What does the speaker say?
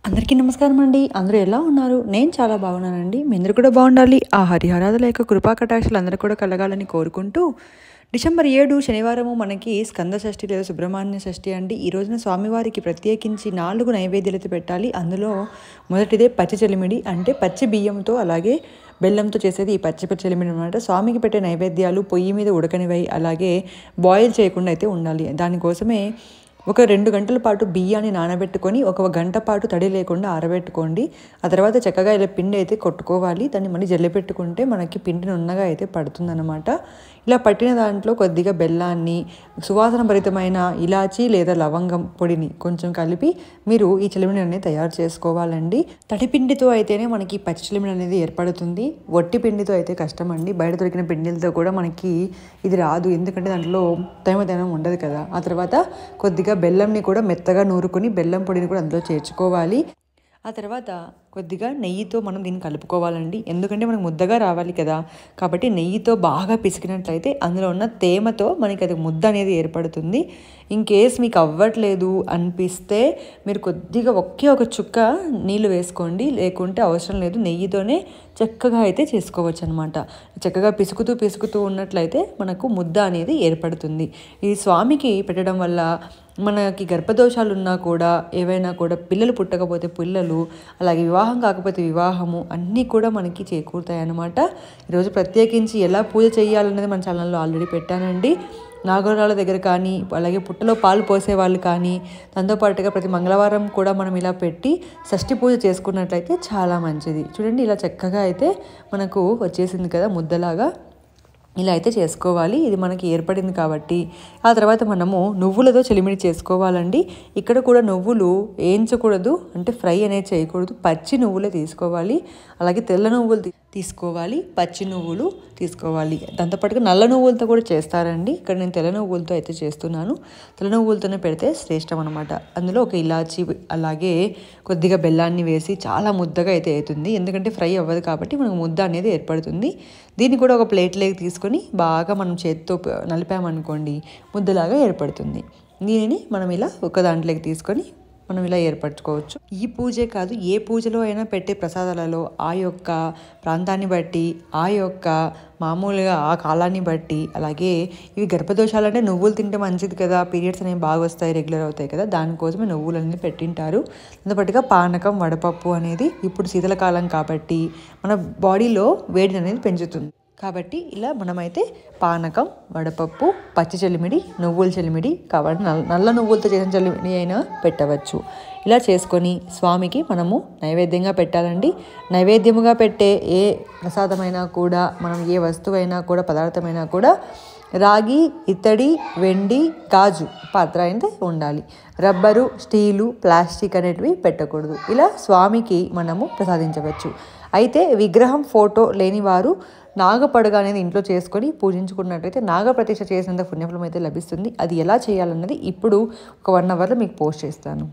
అందరికీ నమస్కారం అండి. అందరూ ఎలా ఉన్నారు? నేను చాలా బాగున్నానండి. మీ అందరూ కూడా బాగుండాలి. ఆ హరిహరాదుల యొక్క కృపా కటాక్షాలు అందరూ కూడా కలగాలని కోరుకుంటూ డిసెంబర్ 7 శనివారము మనకి స్కంద షష్ఠి లేదా సుబ్రహ్మణ్య షష్ఠి అండి. ఈ రోజున స్వామివారికి ప్రత్యేకించి 4 నైవేద్యాలైతే పెట్టాలి. అందులో మొదటిదే పచ్చి చెలిమిడి, అంటే పచ్చి బియ్యంతో అలాగే బెల్లంతో చేసేది ఈ పచ్చి చెలిమిడి అనమాట. స్వామికి పెట్టే నైవేద్యాలు పొయ్యి మీద ఉడకనివై అలాగే బాయిల్ చేయకుండా అయితే ఉండాలి. దానికోసమే ఒక 2 గంటల పాటు బియ్యాన్ని నానబెట్టుకొని ఒక గంట పాటు తడి లేకుండా ఆరబెట్టుకోండి. ఆ తర్వాత చక్కగా ఇలా పిండి అయితే కొట్టుకోవాలి. దాన్ని మళ్ళీ జల్లిపెట్టుకుంటే మనకి పిండి నున్నగా అయితే పడుతుందన్నమాట. ఇలా పట్టిన దాంట్లో కొద్దిగా బెల్లాన్ని, సువాసన భరితమైన ఇలాచీ లేదా లవంగం పొడిని కొంచెం కలిపి మీరు ఈ చిలిమిడి అనేది తయారు చేసుకోవాలండి. తడి పిండితో అయితేనే మనకి పచ్చి చిలిమిడి అనేది ఏర్పడుతుంది. వట్టి పిండితో అయితే కష్టం అండి. బయట దొరికిన పిండిలతో కూడా మనకి ఇది రాదు, ఎందుకంటే దాంట్లో తేమదనం ఉండదు కదా. ఆ తర్వాత కొద్దిగా బెల్లంని కూడా మెత్తగా నూరుకొని బెల్లం పొడిని కూడా అందులో చేర్చుకోవాలి. ఆ తర్వాత కొద్దిగా నెయ్యితో మనం దీన్ని కలుపుకోవాలండి. ఎందుకంటే మనకు ముద్దగా రావాలి కదా, కాబట్టి నెయ్యితో బాగా పిసికినట్లయితే అందులో ఉన్న తేమతో మనకి అది ముద్ద అనేది ఏర్పడుతుంది. ఇన్ కేస్ మీకు అవ్వట్లేదు అనిపిస్తే మీరు కొద్దిగా ఒకే ఒక చుక్క నీళ్ళు వేసుకోండి, లేకుంటే అవసరం లేదు. నెయ్యితోనే చక్కగా అయితే చేసుకోవచ్చు అనమాట. చక్కగా పిసుకుతూ ఉన్నట్లయితే మనకు ముద్ద అనేది ఏర్పడుతుంది. ఇది స్వామికి పెట్టడం వల్ల మనకి గర్భదోషాలు ఉన్నా కూడా, ఏవైనా కూడా, పిల్లలు పుట్టకపోతే పిల్లలు, అలాగే వివాహం కాకపోతే వివాహము, అన్నీ కూడా మనకి చేకూరుతాయి అన్నమాట. ఈరోజు ప్రత్యేకించి ఎలా పూజ చేయాలనేది మన ఛానల్లో ఆల్రెడీ పెట్టానండి. నాగరాల దగ్గర కానీ, అలాగే పుట్టలో పాలు పోసేవాళ్ళు కానీ, దాంతోపాటుగా ప్రతి మంగళవారం కూడా మనం ఇలా పెట్టి షష్ఠి పూజ చేసుకున్నట్లయితే చాలా మంచిది. చూడండి, ఇలా చక్కగా అయితే మనకు వచ్చేసింది కదా ముద్దలాగా. ఇలా అయితే చేసుకోవాలి. ఇది మనకి ఏర్పడింది కాబట్టి ఆ తర్వాత మనము నువ్వులతో చెలిమిడి చేసుకోవాలండి. ఇక్కడ కూడా నువ్వులు వేయించకూడదు, అంటే ఫ్రై అనేది చేయకూడదు. పచ్చి నువ్వులే తీసుకోవాలి. అలాగే తెల్ల నువ్వులు తీసుకోవాలి, పచ్చి నువ్వులు తీసుకోవాలి. దాంతోపాటుగా నల్ల నువ్వులతో కూడా చేస్తారండి. ఇక్కడ నేను తెల్ల నువ్వులతో అయితే చేస్తున్నాను. తెల్ల నువ్వులతోనే పెడితే శ్రేష్టం అనమాట. అందులో ఒక ఇలాచి అలాగే కొద్దిగా బెల్లాన్ని వేసి చాలా ముద్దగా అయితే అవుతుంది, ఎందుకంటే ఫ్రై అవ్వదు కాబట్టి మనకు ముద్ద అనేది ఏర్పడుతుంది. దీన్ని కూడా ఒక ప్లేట్లోకి తీసుకొని బాగా మనం చేతితో నలిపామనుకోండి ముద్దలాగా ఏర్పడుతుంది. దీనిని మనం ఇలా ఒక దాంట్లోకి తీసుకొని మనం ఇలా ఏర్పరచుకోవచ్చు. ఈ పూజే కాదు, ఏ పూజలో అయినా పెట్టే ప్రసాదాలలో ఆ యొక్క ప్రాంతాన్ని బట్టి, ఆ యొక్క మామూలుగా ఆ కాలాన్ని బట్టి, అలాగే ఇవి గర్భదోషాలు అంటే నువ్వులు తింటే మంచిది కదా, పీరియడ్స్ అనేవి బాగా వస్తాయి, రెగ్యులర్ అవుతాయి కదా, దానికోసమే నువ్వులు అనేది పెట్టింటారు. దాంతోపాటుగా పానకం, వడపప్పు అనేది ఇప్పుడు శీతలకాలం కాబట్టి మన బాడీలో వేడిని అనేది పెంచుతుంది. కాబట్టి ఇలా మనమైతే పానకం, వడపప్పు, పచ్చి చెలిమిడి, నువ్వుల చెలిమిడి, కాబట్టి నల్ల నువ్వులతో చేసిన చెలిమిడి అయినా పెట్టవచ్చు. ఇలా చేసుకొని స్వామికి మనము నైవేద్యంగా పెట్టాలండి. నైవేద్యముగా పెట్టే ఏ ప్రసాదమైనా కూడా, మనం ఏ వస్తువైనా కూడా, పదార్థమైనా కూడా రాగి, ఇత్తడి, వెండి, గాజు పాత్ర అయితే ఉండాలి. రబ్బరు, స్టీలు, ప్లాస్టిక్ అనేటివి పెట్టకూడదు. ఇలా స్వామికి మనము ప్రసాదించవచ్చు. అయితే విగ్రహం, ఫోటో లేని వారు నాగపడగ అనేది ఇంట్లో చేసుకొని పూజించుకున్నట్లయితే నాగప్రతిష్ఠ చేసినంత పుణ్యఫలం అయితే లభిస్తుంది. అది ఎలా చేయాలన్నది ఇప్పుడు ఒక 1 అవర్లో మీకు పోస్ట్ చేస్తాను.